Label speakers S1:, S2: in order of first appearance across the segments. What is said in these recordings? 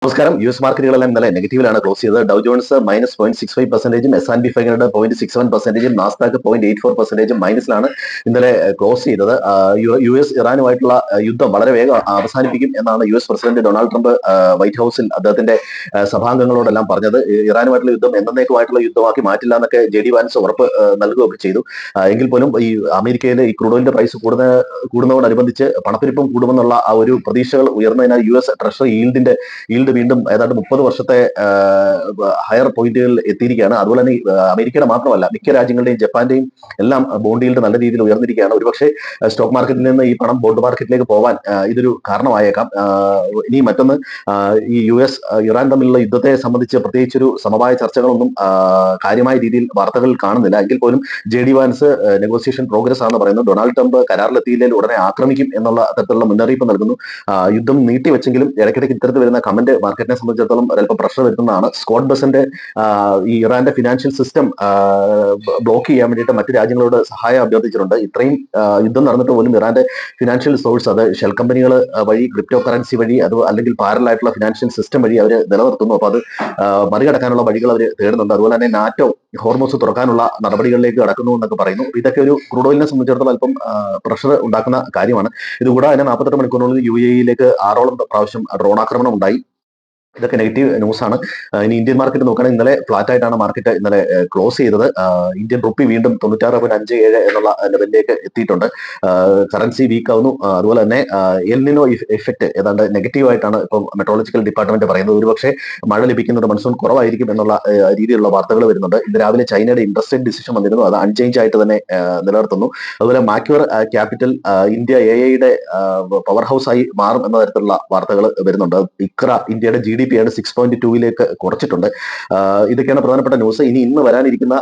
S1: നമസ്കാരം. യു.എസ് മാർക്കറ്റുകളെല്ലാം ഇന്നലെ നെഗറ്റീവിലാണ് ക്ലോസ് ചെയ്തത്. ഡൗ ജോൺസ് -0.65%, S&P 500 0.67%, നാസ്ഡാക്ക് 0.84% മൈനസിലാണ് ഇന്നലെ ക്ലോസ് ചെയ്തത്. യു.എസ് ഇറാനുമായിട്ടുള്ള യുദ്ധം വളരെ വേഗം അവസാനിപ്പിക്കും എന്നാണ് US president Donald Trump white ഹൗസിൽ അദ്ദേഹത്തിന്റെ സഭാംഗങ്ങളോടെല്ലാം പറഞ്ഞത്. ഇറാനുമായിട്ടുള്ള യുദ്ധം എന്നേക്കുമായിട്ടുള്ള യുദ്ധമാക്കി മാറ്റില്ല എന്നൊക്കെ ജെ.ഡി. വാൻസ് ഉറപ്പ് നൽകുകയൊക്കെ ചെയ്തു. എങ്കിൽ പോലും ഈ അമേരിക്കയിലെ ഈ ക്രൂഡ് ഓയിലിന്റെ പ്രൈസ് കൂടുന്നതോടനുബന്ധിച്ച് പണപ്പെരുപ്പം കൂടുമെന്നുള്ള ആ ഒരു പ്രതീക്ഷകൾ ഉയർന്നതിനാൽ യു.എസ് ട്രഷറി ഈൽഡ് വീണ്ടും ഏതാണ്ട് 30 വർഷത്തെ ഹയർ പോയിന്റുകളിൽ എത്തിയിരിക്കുകയാണ്. അതുപോലെ തന്നെ അമേരിക്കയുടെ മാത്രമല്ല മിക്ക രാജ്യങ്ങളുടെയും ജപ്പാന്റെയും എല്ലാം ബോണ്ട് ഈൽഡ് നല്ല രീതിയിൽ ഉയർന്നിരിക്കുകയാണ്. ഒരുപക്ഷെ സ്റ്റോക്ക് മാർക്കറ്റിൽ നിന്ന് ഈ പണം ബോണ്ട് മാർക്കറ്റിലേക്ക് പോകാൻ ഇതൊരു കാരണമായേക്കാം. ഇനി മറ്റൊന്ന്, ഈ യു.എസ് ഇറാൻ തമ്മിലുള്ള യുദ്ധത്തെ സംബന്ധിച്ച് പ്രത്യേകിച്ചൊരു സമവായ ചർച്ചകളൊന്നും കാര്യമായ രീതിയിൽ വാർത്തകളിൽ കാണുന്നില്ല. എങ്കിൽ പോലും ജെ.ഡി. വാൻസ് നെഗോസിയേഷൻ പ്രോഗ്രസ് ആണെന്ന് പറയുന്നു. ഡൊണാൾഡ് ട്രംപ് കരാറിലെത്തിയില്ലെങ്കിൽ ഉടനെ ആക്രമിക്കും എന്നുള്ള തരത്തിലുള്ള മുന്നറിയിപ്പ് നൽകുന്നു. യുദ്ധം നീട്ടിവെച്ചെങ്കിലും ഇടയ്ക്കിടയ്ക്ക് ഇത്തരത്തിൽ വരുന്ന കമന്റ് മാർക്കറ്റിനെ സംബന്ധിച്ചിടത്തോളം ഒരല്പം പ്രഷർ വരുത്തുന്നതാണ്. സ്കോട്ട് ബസന്റെ ഈ ഇറാന്റെ ഫിനാൻഷ്യൽ സിസ്റ്റം ബ്ലോക്ക് ചെയ്യാൻ വേണ്ടിയിട്ട് മറ്റു രാജ്യങ്ങളോട് സഹായം അഭ്യർത്ഥിച്ചിട്ടുണ്ട്. ഇത്രയും യുദ്ധം നടന്നിട്ട് പോലും ഇറാന്റെ ഫിനാൻഷ്യൽ സോഴ്സ് അത് ഷെൽ കമ്പനികൾ വഴി, ക്രിപ്റ്റോ കറൻസി വഴി, അത് അല്ലെങ്കിൽ പാരലായിട്ടുള്ള ഫിനാൻഷ്യൽ സിസ്റ്റം വഴി അവർ നിലനിർത്തുന്നു. അപ്പൊ അത് മറികടക്കാനുള്ള വഴികൾ അവർ തേടുന്നുണ്ട്. അതുപോലെ തന്നെ നാറ്റോ ഹോർമോസ് തുറക്കാനുള്ള നടപടികളിലേക്ക് കടക്കുന്നു എന്നൊക്കെ പറയുന്നു. ഇതൊക്കെ ഒരു ക്രൂഡ് ഓയിലിനെ സംബന്ധിച്ചിടത്തോളം അല്പം പ്രഷർ ഉണ്ടാക്കുന്ന കാര്യമാണ്. ഇതുകൂടാതെ തന്നെ 48 മണിക്കൂറിനുള്ളിൽ യു.എ.ഇയിലേക്ക് 6ഓളം പ്രാവശ്യം ഡ്രോൺ ആക്രമണം ഉണ്ടായി. ഇതൊക്കെ നെഗറ്റീവ് ന്യൂസ് ആണ്. ഇനി ഇന്ത്യൻ മാർക്കറ്റ് നോക്കുകയാണെങ്കിൽ ഇന്നലെ ഫ്ലാറ്റ് ആയിട്ടാണ് മാർക്കറ്റ് ഇന്നലെ ക്ലോസ് ചെയ്തത്. ഇന്ത്യൻ റുപ്പി വീണ്ടും 96.57 എന്നുള്ള ലെവലിലേക്ക് എത്തിയിട്ടുണ്ട്. കറൻസി വീക്ക് ആവുന്നു. അതുപോലെ തന്നെ എൽനിനോ എഫക്ട് ഏതാണ്ട് നെഗറ്റീവ് ആയിട്ടാണ് ഇപ്പം മെട്രോളജിക്കൽ ഡിപ്പാർട്ട്മെന്റ് പറയുന്നത്. ഒരുപക്ഷെ മഴ ലഭിക്കുന്നത് മൺസൂൺ കുറവായിരിക്കും എന്നുള്ള രീതിയിലുള്ള വാർത്തകൾ വരുന്നുണ്ട്. ഇന്ന് രാവിലെ ചൈനയുടെ ഇൻട്രസ്റ്റ് റേറ്റ് ഡിസിഷൻ വന്നിരുന്നു. അത് അൺചേഞ്ച് ആയിട്ട് തന്നെ നിലനിർത്തുന്നു. അതുപോലെ മാക്യുവർ ക്യാപിറ്റൽ ഇന്ത്യ എ.ഐയുടെ പവർ ഹൗസ് ആയി മാറും എന്ന തരത്തിലുള്ള വാർത്തകൾ വരുന്നുണ്ട്. ഇക്ര ഇന്ത്യയുടെ GDP ആണ് 6.2 കുറച്ചിട്ടുണ്ട്. ഇതൊക്കെയാണ് പ്രധാനപ്പെട്ട ന്യൂസ്. ഇന്ന് വരാനിരിക്കുന്ന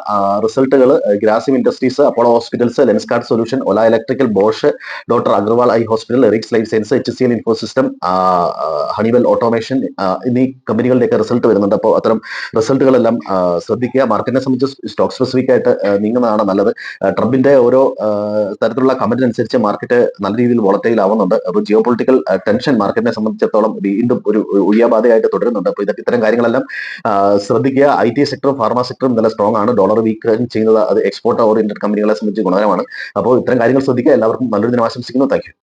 S1: റിസൾട്ടുകൾ Grasim industries, Apollo hospitals, Lenskart solution, Ola electrical, Bosch, doctor Agarwal eye hospital, എറിക്സ് life science, HCL infosystem, Honeywell automation എന്നീ കമ്പനികളുടെയൊക്കെ റിസൾട്ട് വരുന്നുണ്ട്. അപ്പോൾ അത്തരം റിസൾട്ടുകളെല്ലാം ശ്രദ്ധിക്കുക. മാർക്കറ്റിനെ സംബന്ധിച്ച് സ്റ്റോക്ക് സ്പെസിഫിക് ആയിട്ട് നീങ്ങുന്നതാണ് നല്ലത്. ട്രംപിന്റെ ഓരോ തരത്തിലുള്ള കമന്റിനനുസരിച്ച് മാർക്കറ്റ് നല്ല രീതിയിൽ വോളറ്റൈൽ ആവുന്നുണ്ട്. അപ്പോൾ ജിയോ പൊളിറ്റിക്കൽ ടെൻഷൻ മാർക്കറ്റിനെ സംബന്ധിച്ചിടത്തോളം വീണ്ടും ഒരു ഉയ്യാബാധയായിട്ട് തുടരുന്നുണ്ട്. അപ്പോൾ ഇത്തരം കാര്യങ്ങളെല്ലാം ശ്രദ്ധിക്കുക. IT സെക്ടറും ഫാർമ സെക്ടറും നല്ല സ്ട്രോങ് ആണ്. ഡോളർ വീക്ക് ചെയ്യുന്നത് അത് എക്സ്പോർട്ട് ഓറിയന്റഡ് കമ്പനികളെ സംബന്ധിച്ച് ഗുണകരമാണ്. അപ്പോൾ ഇത്തരം കാര്യങ്ങൾ ശ്രദ്ധിക്കുക. എല്ലാവർക്കും നല്ലൊരു ദിനം ആശംസിക്കുന്നു. Thank you.